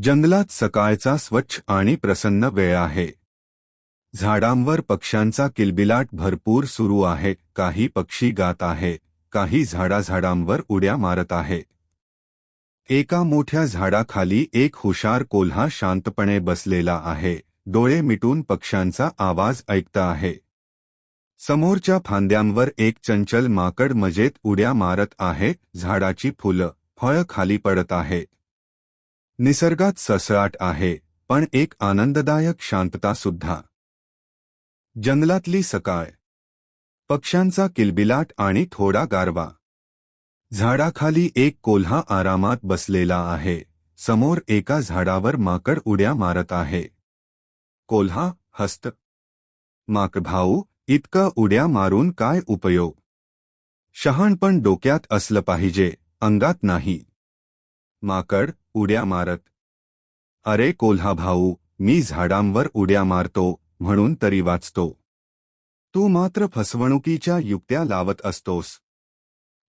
जंगलात सकाळचा स्वच्छ आणि प्रसन्न वेळ आहे. झाडांवर पक्ष्यांचा किलबिलाट भरपूर सुरू आहे. काही पक्षी गात आहे, काही झाडाझाडांवर उड्या मारत आहे. एका मोठ्या झाडाखाली एक हुशार कोल्हा शांतपणे बसलेला आहे, डोळे मिटून पक्ष्यांचा आवाज ऐकत आहे. समोरच्या फांद्यांवर एक चंचल माकड मजेत उड्या मारत आहे. झाडाची फुलं, फळं खाली पडत आहे. निसर्गात सळसळाट आहे, पण एक आनंददायक शांतता सुद्धा. जंगलातली सकाळ, पक्ष्यांचा किलबिलाट आणि थोडा गारवा. झाडाखाली एक कोल्हा आरामात बसलेला आहे. समोर एका झाडावर माकड उड्या मारत आहे. कोल्हा हसत. माकड भाऊ, इतकं उड्या मारून काय उपयोग? शहाणपण डोक्यात असलं पाहिजे, अंगात नाही. माकड उड्या मारत. अरे कोल्हा भाऊ, मी झाडांवर उड्या मारतो म्हणून तरी वाचतो. तू मात्र फसवणुकीच्या युक्त्या लावत असतोस.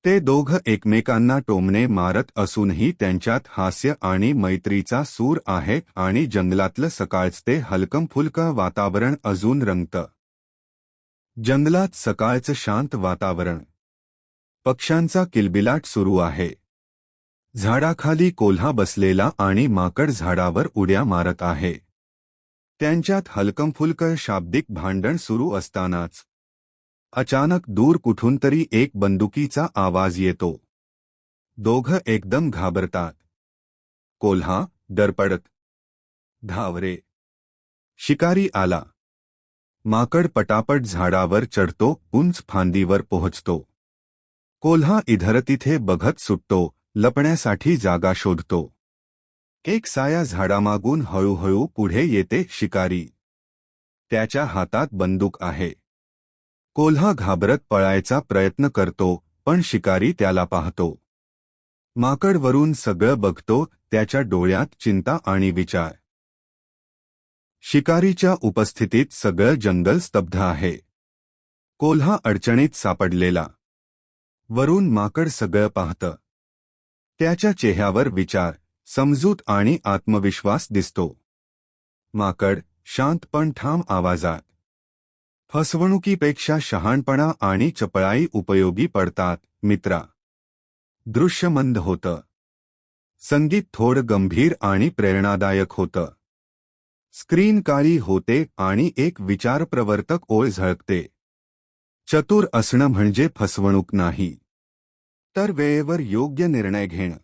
ते दोघं एकमेकांना टोमणे मारत असूनही त्यांच्यात हास्य आणि मैत्रीचा सूर आहे आणि जंगलातलं सकाळचं ते हलकंफुलकं वातावरण अजून रंगतं. जंगलात सकाळचं शांत वातावरण. पक्ष्यांचा किलबिलाट सुरू आहे. झाडाखाली कोल्हा बसलेला आणि माकड झाडावर उड्या मारत आहे. त्यांच्यात हलकंफुलकं शाब्दिक भांडण सुरू असतानाच अचानक दूर कुठून तरी एक बंदुकीचा आवाज येतो. दोघं एकदम घाबरतात. कोल्हा डरपडत. धाव रे, शिकारी आला. माकड पटापट झाडावर चढतो, उंच फांदीवर पोहोचतो. कोल्हा इधरतिथे बघत सुटतो, लपण्यासाठी जागा शोधतो. एक साया झाडामागून हळूहळू पुढे येते शिकारी. त्याच्या हातात बंदूक आहे. कोल्हा घाबरत पळायचा प्रयत्न करतो, पण शिकारी त्याला पाहतो. माकड वरून सगळं बघतो, त्याच्या डोळ्यात चिंता आणि विचार. शिकारीच्या उपस्थितीत सगळं जंगल स्तब्ध आहे. कोल्हा अडचणीत सापडलेला. वरून माकड सगळं पाहतं. त्याच्या चेहऱ्यावर विचार, समजूत आणि आत्मविश्वास दिसतो. माकड शांत पण ठाम आवाजात. फसवणुकीपेक्षा शहाणपणा आणि चपळाई उपयोगी पडतात मित्रा. दृश्य मंद होतं. संगीत थोडं गंभीर आणि प्रेरणादायक होतं. स्क्रीन काळी होते आणि एक विचारप्रवर्तक ओळ झळकते. चतुर असणं म्हणजे फसवणूक नाही, तर वेळेवर योग्य निर्णय घेणं.